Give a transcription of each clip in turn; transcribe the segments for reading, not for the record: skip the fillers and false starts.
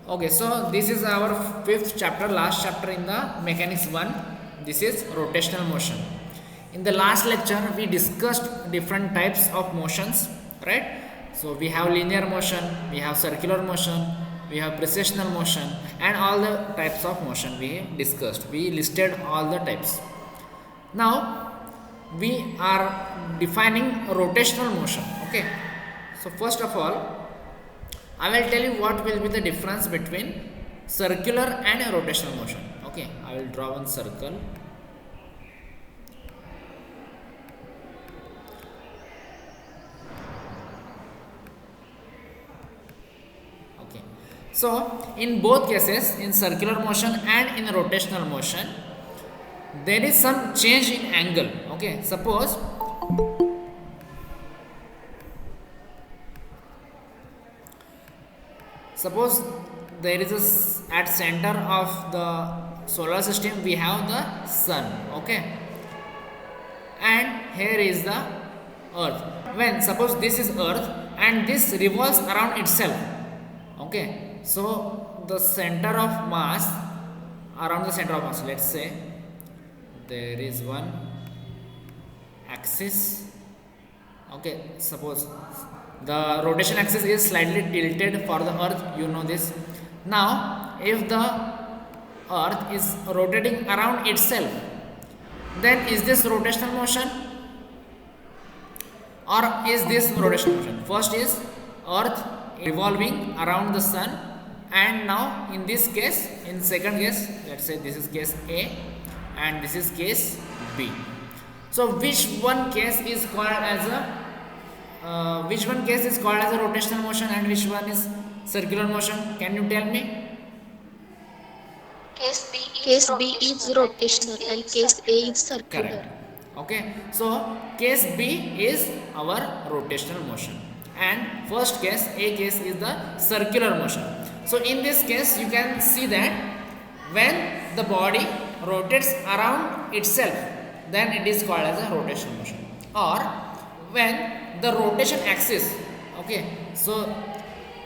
Okay, so this is our fifth chapter, last chapter in the mechanics 1. This is rotational motion. In the last lecture, we discussed different types of motions, right? So we have linear motion, we have circular motion, we have precessional motion, and all the types of motion we discussed. We listed all the types. Now we are defining rotational motion. Okay, so first of all, I will tell you what will be the difference between circular and rotational motion. Okay, I will draw one circle. Okay, so in both cases, in circular motion and in rotational motion, there is some change in angle. Okay, suppose there is at center of the solar system we have the sun. Okay, and here is the earth. When suppose this is earth and this revolves around itself. Okay, so the center of mass, around the center of mass, let's say there is one axis. Okay, suppose the rotation axis is slightly tilted for the earth, you know this. Now if the earth is rotating around itself, then is this rotational motion or is this rotational motion? First is earth revolving around the sun, and now in this case, in second case, let's say this is case A and this is case B. So which one case is called as a rotational motion and which one is circular motion? Can you tell me? Case B is rotational and case A is circular. Correct. Okay, so case B is our rotational motion and first case, A case, is the circular motion. So in this case, you can see that when the body rotates around itself, then it is called as a rotational motion. Or when the rotation axis, okay, so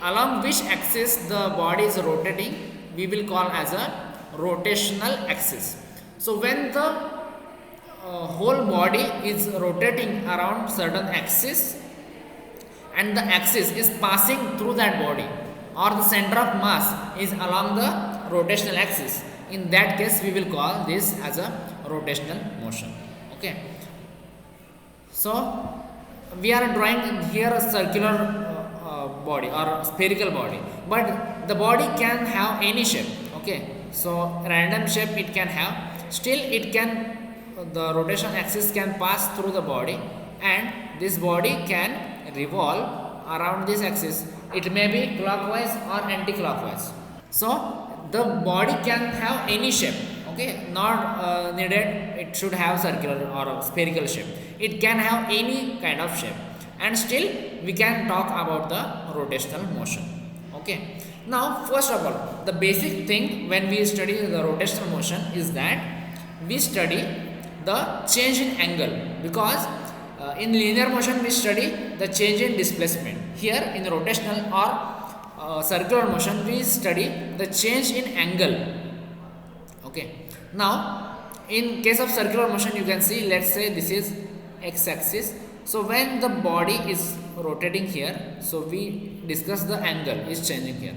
along which axis the body is rotating, we will call as a rotational axis. So when the whole body is rotating around certain axis and the axis is passing through that body, or the center of mass is along the rotational axis, in that case we will call this as a rotational motion. Okay, so we are drawing here a circular body or spherical body, but the body can have any shape. Okay, so random shape it can have, still it can, the rotation axis can pass through the body and this body can revolve around this axis. It may be clockwise or anti-clockwise. So the body can have any shape. Okay, not needed it should have circular or spherical shape. It can have any kind of shape, and still we can talk about the rotational motion. Okay, now first of all, the basic thing when we study the rotational motion is that we study the change in angle, because in linear motion we study the change in displacement. Here in rotational or circular motion we study the change in angle. Okay, now in case of circular motion, you can see, let's say this is x-axis. So when the body is rotating here, so we discuss the angle is changing here.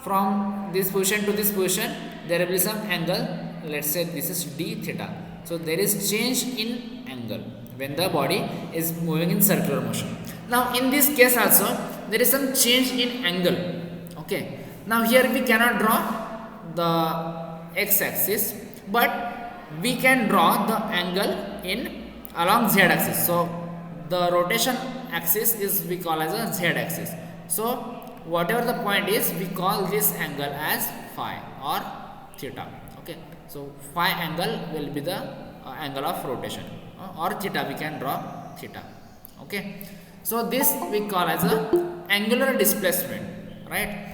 From this position to this position, there will be some angle. Let's say this is d theta. So there is change in angle when the body is moving in circular motion. Now in this case also, there is some change in angle. Okay, now here we cannot draw the x-axis, but we can draw the angle in along z-axis. So the rotation axis is we call as a z-axis. So whatever the point is, we call this angle as phi or theta. Okay, so phi angle will be the angle of rotation, or theta we can draw theta. Okay, so this we call as a angular displacement, right?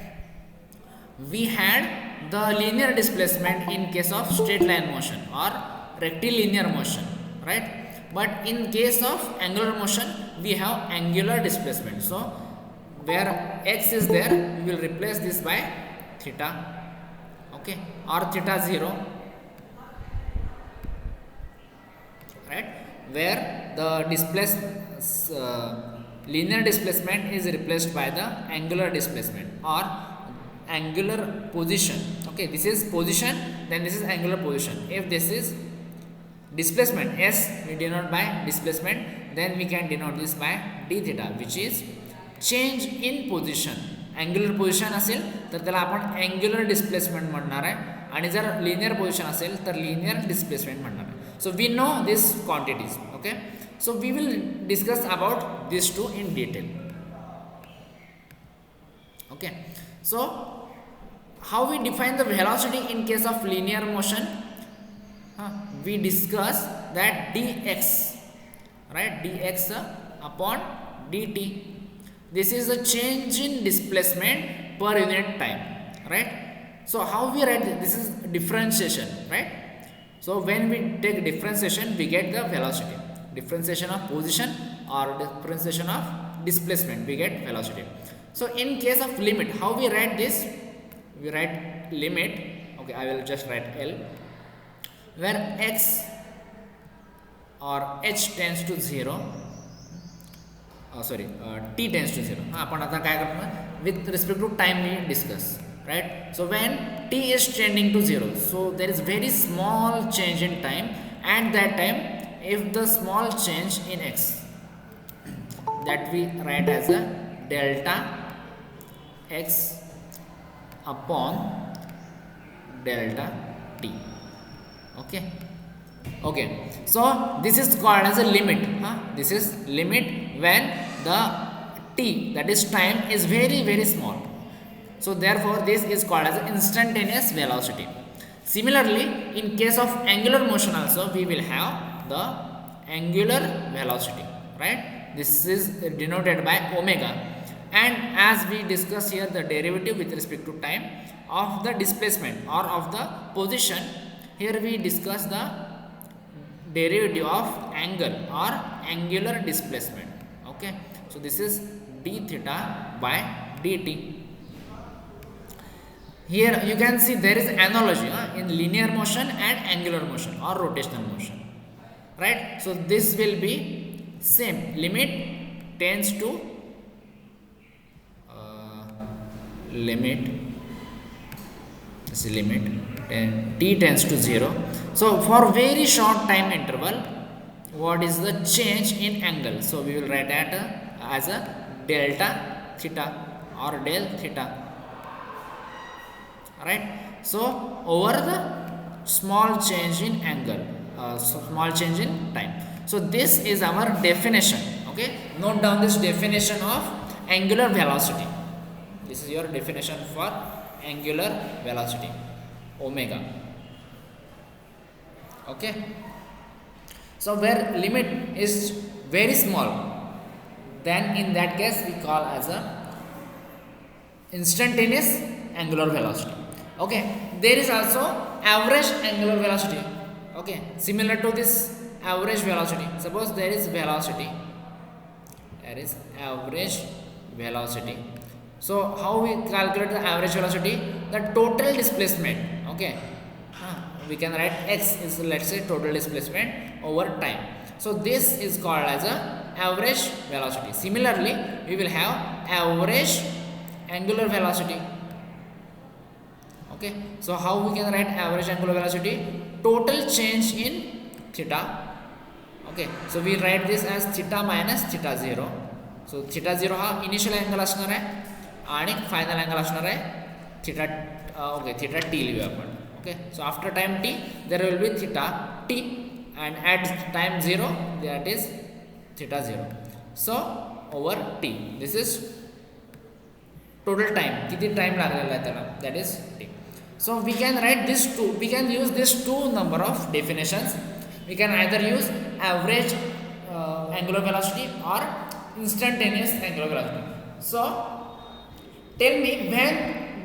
We had the linear displacement in case of straight line motion or rectilinear motion, right? But in case of angular motion, we have angular displacement. So where x is there, we will replace this by theta, okay, or theta 0, right, where the linear displacement is replaced by the angular displacement or angular position. Okay, this is position, then this is angular position. If this is displacement, s we denote by displacement, then we can denote this by d theta, which is change in position. angular position असेल तर त्याला आपण angular displacement म्हणणार आहे, आणि जर linear position असेल तर linear displacement म्हणणार आहे. So we know these quantities. Okay, so we will discuss about these two in detail. Okay, so how we define the velocity in case of linear motion? We discuss that dx, right, dx upon dt, this is the change in displacement per unit time, right? So how we write this? This is differentiation, right? So when we take differentiation, we get the velocity. Differentiation of position or differentiation of displacement, we get velocity. So in case of limit, how we write this? We write limit. Okay, I will just write L, where x or h tends to 0. T tends to 0. आपण आता काय करणार? With respect to time we discuss, right? So when t is tending to 0, so there is very small change in time. At that time, if the small change in x, that we write as a delta x upon delta t. Okay, so this is called as a limit. This is limit when the t, that is time, is very very small. So therefore this is called as instantaneous velocity. Similarly, in case of angular motion also, we will have the angular velocity, right? This is denoted by omega, and as we discuss here the derivative with respect to time of the displacement or of the position, here we discuss the derivative of angle or angular displacement. Okay, so this is d theta by dt. Here you can see there is analogy in linear motion and angular motion or rotational motion, right? So this will be same. Limit tends to limit t tends to 0. So for very short time interval, what is the change in angle? So we will write that as a delta theta or del theta, right? So over the small change in angle, small change in time. So this is our definition. Okay, note down this definition of angular velocity. This is your definition for angular velocity, omega. Okay, so where limit is very small, then in that case we call as a instantaneous angular velocity. Okay, there is also average angular velocity. Okay, similar to this average velocity, suppose there is velocity, average velocity. So how we calculate the average velocity? The total displacement. Okay, we can write x is, let's say, total displacement over time. So this is called as a average velocity. Similarly, we will have average angular velocity. Okay, so how we can write average angular velocity? Total change in theta. Okay, so we write this as theta minus theta 0. So theta 0 हा initial angle असणार आहे आणि final angle असणार आहे theta. Okay, theta t लिहूया आपण. Okay, so after time t there will be theta t, and at time 0 that is theta 0. So over t, this is total time, किती time लागलेला आहे त्याला, that is t. So we can write this two, we can use this two number of definitions. We can either use average angular velocity or instantaneous angular velocity. So tell me when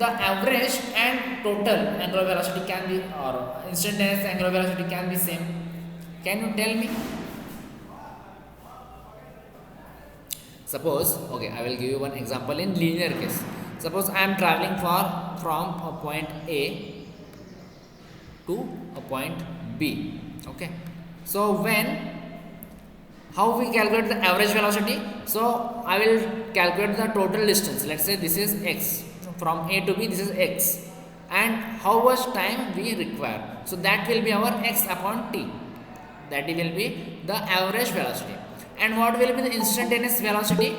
the average and total angular velocity can be, or instantaneous angular velocity can be same. Can you tell me? Suppose, okay, I will give you one example in linear case. Suppose I am traveling from a point A to a point B. Okay, so when how we calculate the average velocity? So I will calculate the total distance. Let's say this is x, from A to B this is x, and how much time we require. So that will be our x upon t. That will be the average velocity. And what will be the instantaneous velocity?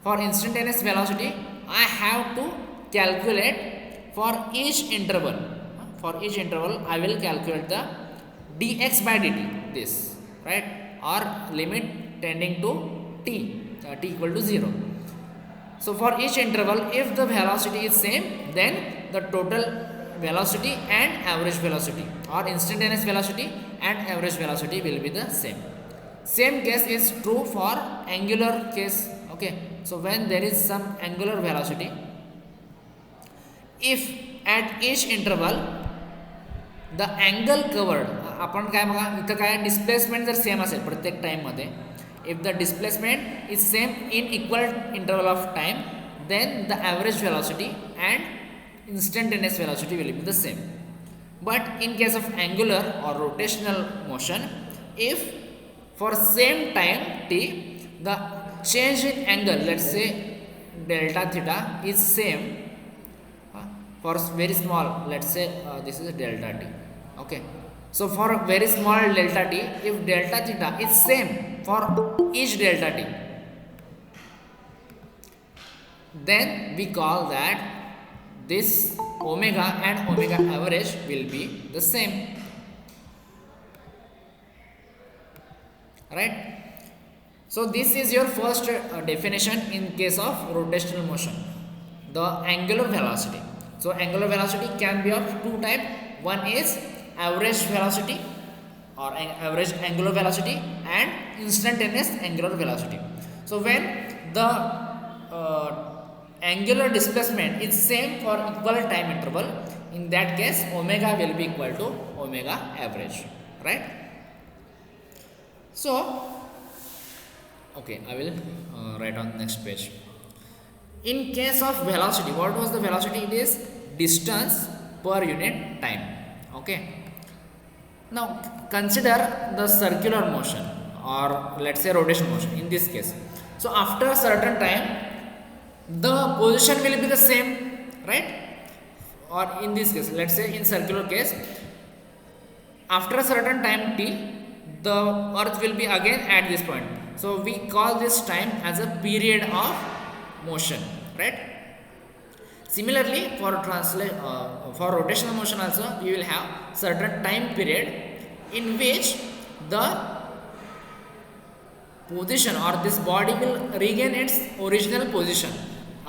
For instantaneous velocity, I have to calculate for each interval. For each interval, I will calculate the dx by dt. This, right? Or limit tending to t, t equal to 0. So for each interval, if the velocity is same, then the total velocity and average velocity, or instantaneous velocity and average velocity, will be the same. Same case is true for angular case. Okay, so when there is some angular velocity, if at each interval the angle covered, आपण काय बघा इथं काय displacement जर same असेल प्रत्येक time मध्ये, if the displacement is same in equal interval of time, then the average velocity and instantaneous velocity will be the same. But in case of angular or rotational motion, if for same time t, the change in angle, let's say delta theta is same, for very small, let's say this is delta t. Okay, so for very small delta t, if delta theta is same for each delta t, then we call that this omega and omega average will be the same, right? So this is your first definition in case of rotational motion, the angular velocity. So angular velocity can be of two types. One is average velocity or average angular velocity, and instantaneous angular velocity. So when the angular displacement is same for equal time interval, in that case omega will be equal to omega average, right? So okay, I will write on next page. In case of velocity, what was the velocity? It is distance per unit time. Okay, now consider the circular motion, or let's say rotation motion in this case. So after a certain time the position will be the same, right? Or in this case, let's say in circular case, after a certain time t, the earth will be again at this point. So we call this time as a period of motion, right? Similarly, for rotational motion also, we will have certain time period in which the position or this body will regain its original position.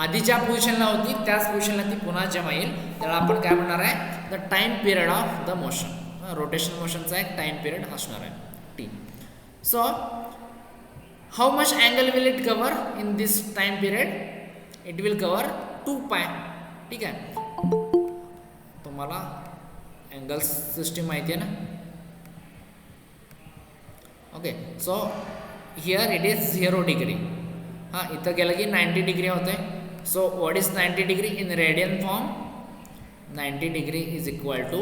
आधीच्या पोझिशनला होती त्याच पोझिशनला ती पुन्हा जेव्हा येईल त्याला आपण काय म्हणणार आहे, the time period of the motion. Rotational मोशनचा एक टाइम पिरियड असणार आहे T. So how much angle will it cover in this time period? It will cover 2 pi. ठीक आहे, तुम्हाला अँगल सिस्टीम माहिती आहे ना? Okay, so here it is 0 degree. हां, इथं गेलं की 90 डिग्री होते. So what is 90 degree in radian form? 90 degree is equal to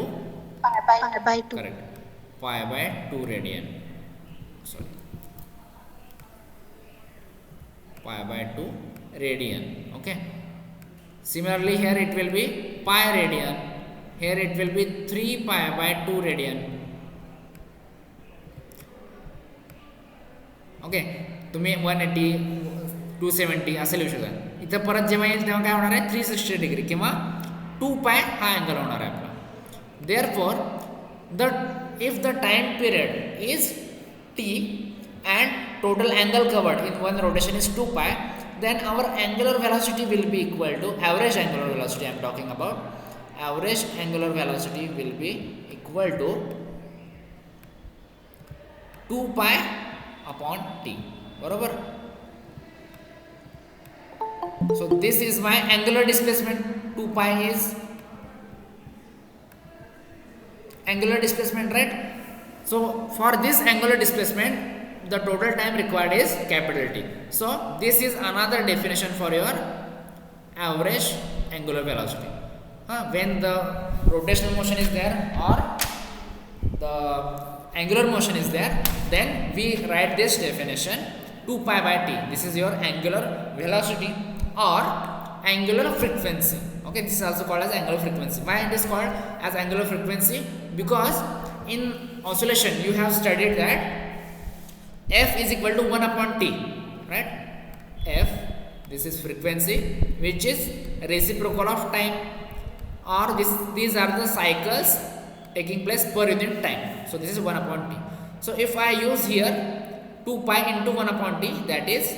pi by 2. Correct. Pi by 2 radian. Sorry. Pi by 2 radian. Okay. Similarly here it will be pi radian. Here it will be 3 pi by 2 radian. Okay. तुम्ही 180 270 असे लिहू शकता. इथं परत जेव्हा येईल तेव्हा काय होणार आहे, 360 डिग्री किंवा 2 पाय हा अँगल होणार आहे आपला. Therefore if the time period is t and total angle covered in one rotation is 2 pi, then our angular velocity will be equal to average angular velocity. I am talking about average angular velocity will be equal to 2 pi upon t. बरोबर? So this is my angular displacement. 2 pi is angular displacement, right? So for this angular displacement, the total time required is capital T. So this is another definition for your average angular velocity. when the rotational motion is there or the angular motion is there, then we write this definition 2 pi by t. This is your angular velocity or angular frequency. Okay, this is also called as angular frequency. Why it is called as angular frequency? Because in oscillation you have studied that f is equal to 1 upon t, right? F, this is frequency which is reciprocal of time, or these are the cycles taking place per unit time. So this is 1 upon t. So if I use here 2 pi into 1 upon t, that is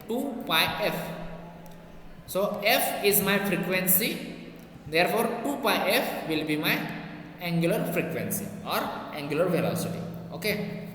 2 pi f. So f is my frequency, therefore 2 pi f will be my angular frequency or angular velocity. Okay.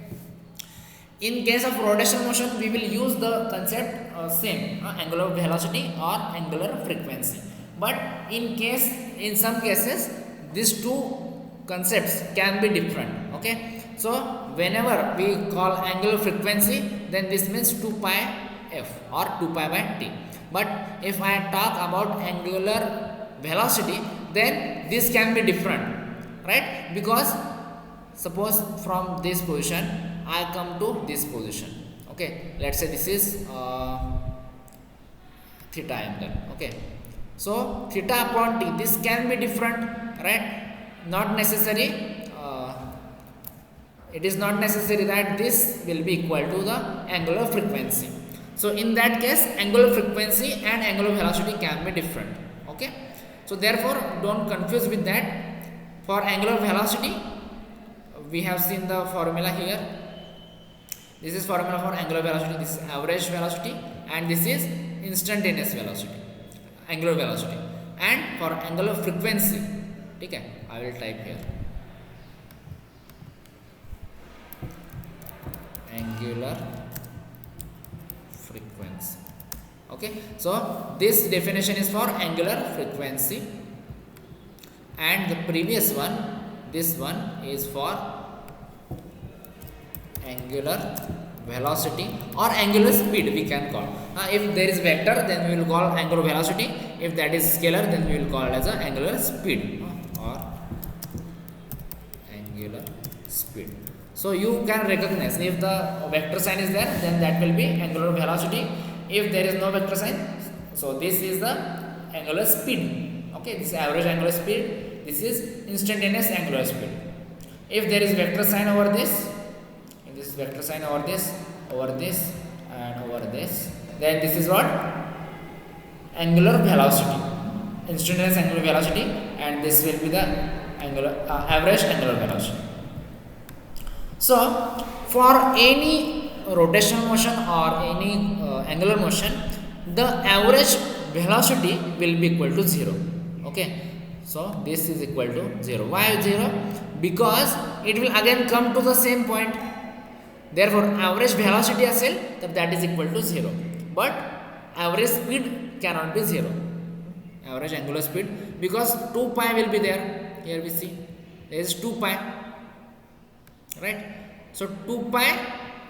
In case of rotational motion, we will use the concept same, angular velocity or angular frequency. But in some cases, these two concepts can be different. Okay, so whenever we call angular frequency, then this means 2 pi f or 2 pi by t. But if I talk about angular velocity, then this can be different, right? Because suppose from this position I come to this position. Okay, let's say this is theta angle. Okay, so theta upon t, this can be different, right? Not necessary. It is not necessary that this will be equal to the angular frequency. So in that case, angular frequency and angular velocity can be different. Okay, so therefore don't confuse with that. For angular velocity, we have seen the formula here. This is formula for angular velocity. This is average velocity, and this is instantaneous velocity, angular velocity. And for angular frequency, okay, I will type here angular frequency. Okay, so this definition is for angular frequency, and the previous one, this one is for angular velocity or angular speed, we can call. If there is vector, then we will call angular velocity. If that is scalar, then we will call it as a angular speed or angular speed. So you can recognize, if the vector sign is there, then that will be angular velocity. If there is no vector sign, so this is the angular speed. Okay, this is average angular speed, this is instantaneous angular speed. If there is vector sign over this, vector sign over this, and over this, then this is what? Angular velocity, instantaneous angular velocity, and this will be the angular average angular velocity. So for any rotational motion or any angular motion, the average velocity will be equal to 0. Okay, so this is equal to 0. Why 0? Because it will again come to the same point. Therefore average velocity असेल तर that is equal to 0, but average speed cannot be 0, average angular speed, because 2 pi will be there. Here we see there is 2 pi, right? So 2 pi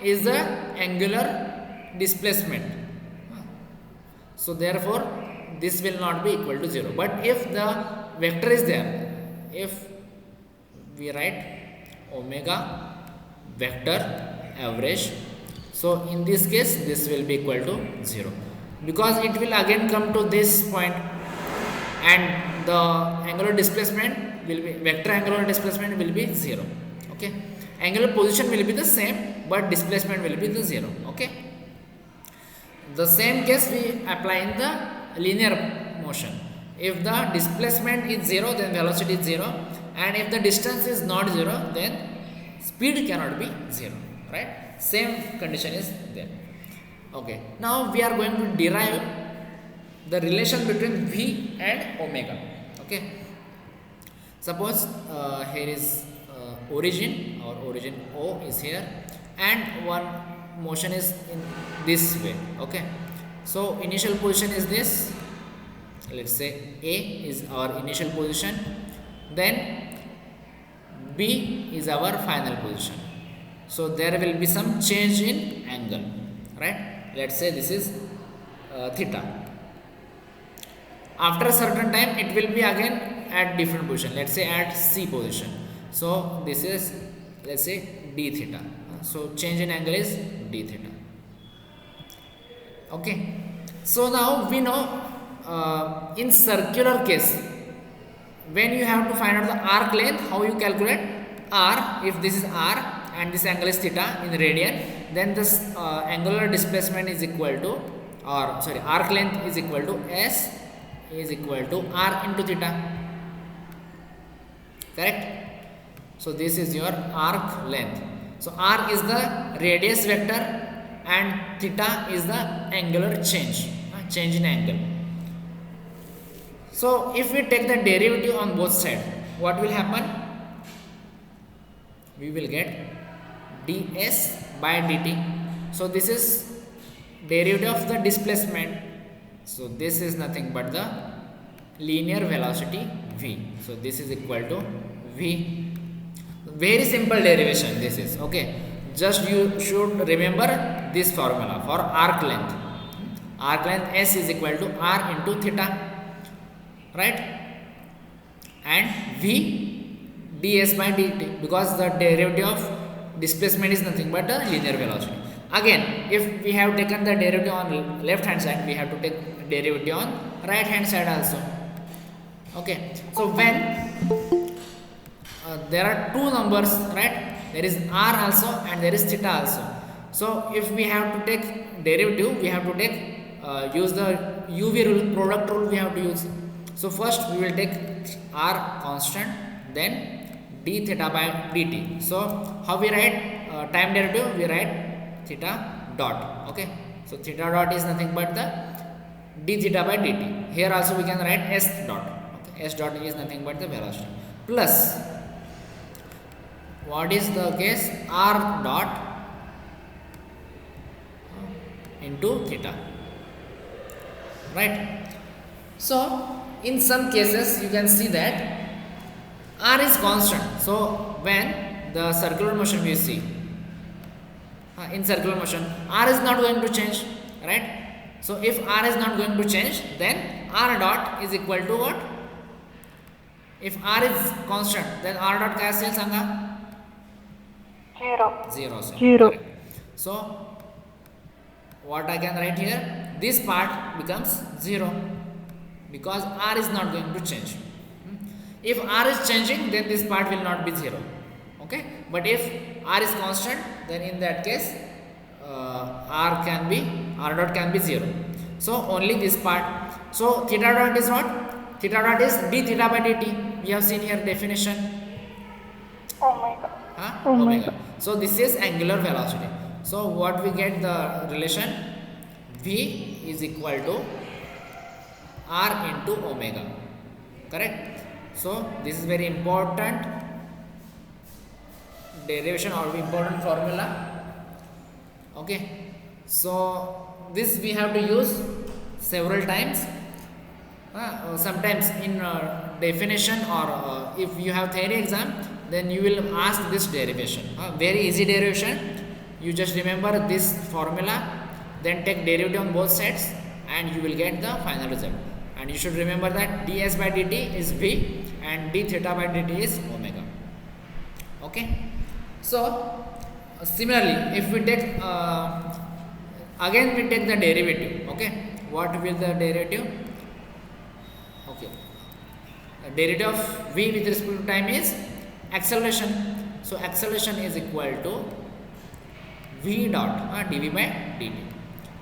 is the angular displacement, so therefore this will not be equal to 0. But if the vector is there, if we write omega vector average, so in this case this will be equal to 0, because it will again come to this point, and the angular displacement will be, vector angular displacement will be 0. Okay, angular position will be the same, but displacement will be the 0. Okay, the same case we apply in the linear motion. If the displacement is 0, then velocity is 0, and if the distance is not 0, then speed cannot be 0, right? Same condition is there. Okay, now we are going to derive the relation between V and omega. Okay, suppose here is origin, or origin O is here, and one motion is in this way. Okay, so initial position is this, let's say A is our initial position, then B is our final position. So there will be some change in angle, right? Let's say this is theta. After a certain time, it will be again at different position. Let's say at C position. So this is, let's say, d theta. So change in angle is d theta. Okay. So now we know in circular case, when you have to find out the arc length, how you calculate r. If this is r and this angle is theta in radian, then this angular displacement is equal to, or sorry, arc length is equal to s is equal to r into theta. Correct? So this is your arc length. So r is the radius vector and theta is the angular change in angle. So if we take the derivative on both sides, what will happen? We will get ds by dt. So this is derivative of the displacement. So this is nothing but the linear velocity v. So this is equal to v. Very simple derivation this is. Okay. Just you should remember this formula for arc length. Arc length s is equal to r into theta. Right? And v ds by dt, because the derivative of displacement is nothing but the linear velocity. Again, if we have taken the derivative on left hand side, we have to take derivative on right hand side also. Okay. So when there are two numbers, right? There is r also and there is theta also. So if we have to take derivative, we have to take use the UV rule, product rule we have to use. So first we will take r constant, then d theta by dt. So how we write time derivative? We write theta dot. Okay. So theta dot is nothing but the d theta by dt. Here also we can write s dot. Okay. S dot is nothing but the velocity plus, what is the case, r dot into theta. Right. So in some cases you can see that r is constant. So when the circular motion we see, in circular motion r is not going to change, right? So if r is not going to change, then r dot is equal to what? If r is constant, then r dot क्या असेल सांगा? 0 असेल. Correct. So what I can write here? This part becomes 0 because r is not going to change. If r is changing, then this part will not be 0. Okay. But if r is constant, then in that case r dot can be 0. So only this part. So theta dot is what? Theta dot is d theta by dt. We have seen here definition. Omega. Omega. So this is angular velocity. So what we get the relation? V is equal to r into omega. Correct? So this is very important derivation or important formula. Okay. So this we have to use several times. Sometimes in definition or if you have theory exam, then you will ask this derivation. Very easy derivation. You just remember this formula, then take derivative on both sides and you will get the final result. And you should remember that ds by dt is v and d theta by dt is omega. Okay. So similarly, if we take again we take the derivative. Okay. What will the derivative? Okay. The derivative of v with respect to time is acceleration. So acceleration is equal to v dot dv by dt.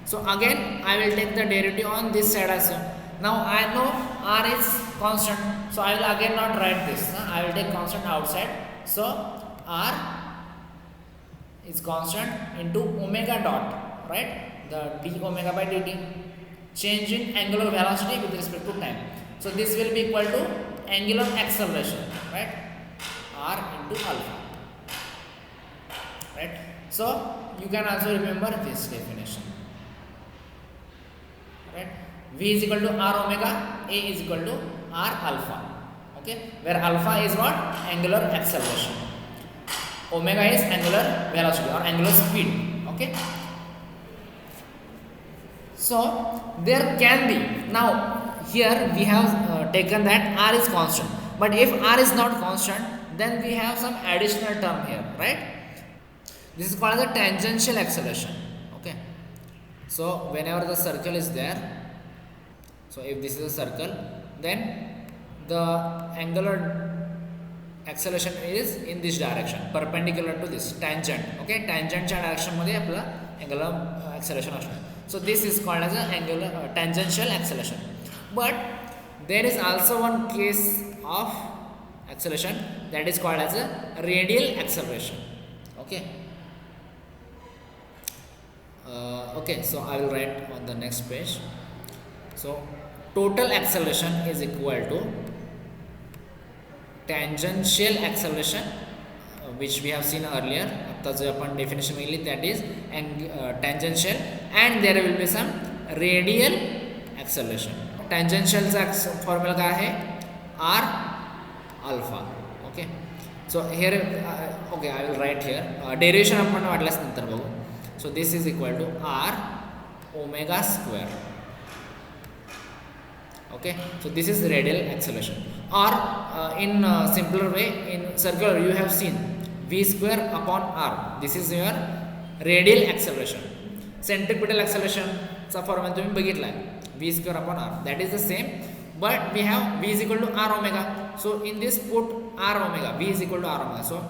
So again I will take the derivative on this side also. Now I know r is constant, so I will again not write this. I will take constant outside. So r is constant into omega dot, right? The d omega by dt, change in angular velocity with respect to time. So this will be equal to angular acceleration, right? R into alpha, right? So you can also remember this definition, right? V is equal to r omega, A is equal to r alpha. Okay, where alpha is what? Angular acceleration. Omega is angular velocity or angular speed. Okay. So there can be, now here we have taken that r is constant. But if r is not constant, then we have some additional term here, right? This is called as a tangential acceleration. Okay, so whenever the circle is there, so if this is a circle, then the angular acceleration is in this direction, perpendicular to this tangent. Okay, tangent च्या direction मध्ये आपला angular acceleration असणार. So this is called as a angular tangential acceleration. But there is also one case of acceleration that is called as a radial acceleration. Okay. Okay, so I will write on the next page. So total acceleration is equal to tangential acceleration, which we have seen earlier. आता जो आपण definition मिळली that is tangential, and there will be some radial acceleration. Tangential चा formula काय आहे? R alpha. Okay, so here okay, I will write here derivation आपण वाटल्यास नंतर बघू. So this is equal to r omega square. Okay, so this is radial acceleration, or in simpler way, in circular you have seen v square upon r. This is your radial acceleration. Centripetal acceleration चा formula तुम्ही बघितला आहे, v square upon r. That is the same, but we have v is equal to r omega. So in this put r omega, v is equal to r omega. So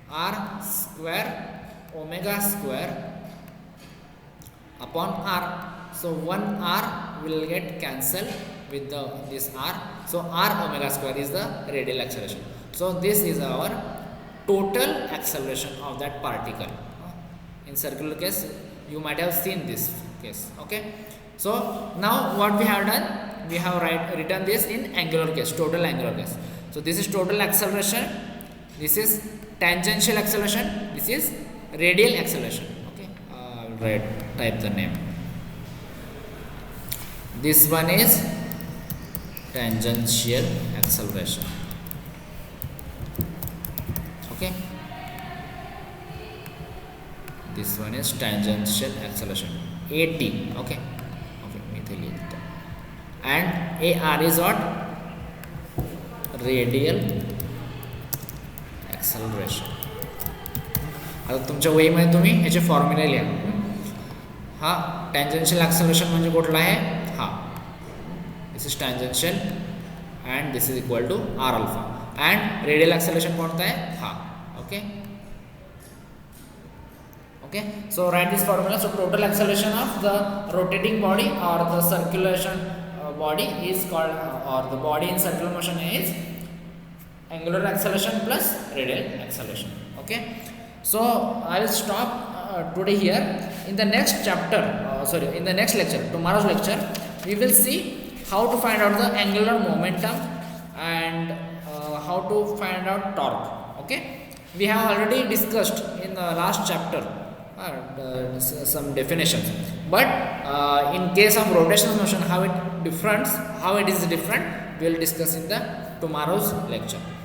r square omega square upon r. So 1 r will get cancelled with this r. So r omega square is the radial acceleration. So this is our total acceleration of that particle. In circular case, you might have seen this case. Okay. So now what we have done, we have written this in angular case, total angular case. So this is total acceleration. This is tangential acceleration. This is radial acceleration. Okay. I will type the name. This one is tangential acceleration. Okay, this one is tangential acceleration, AT. Okay, and AR is what? Radial acceleration. आता तुमच्या वहीमध्ये तुम्ही याचे formula लिहा. हा tangential acceleration म्हणजे कुठला आहे? हा, this is tangential and this is equal to r alpha, and radial acceleration कोणता आहे? हा. Okay. Okay, so write this formula. So total acceleration of the rotating body or the circulation body is called, or the body in circular motion is angular acceleration plus radial acceleration. Okay, so I will stop today here. In the next chapter, in the next lecture, tomorrow's lecture, we will see how to find out the angular momentum and how to find out torque. Okay, we have already discussed in the last chapter some definitions, but in case of rotational motion, how it is different, we will discuss in the tomorrow's lecture.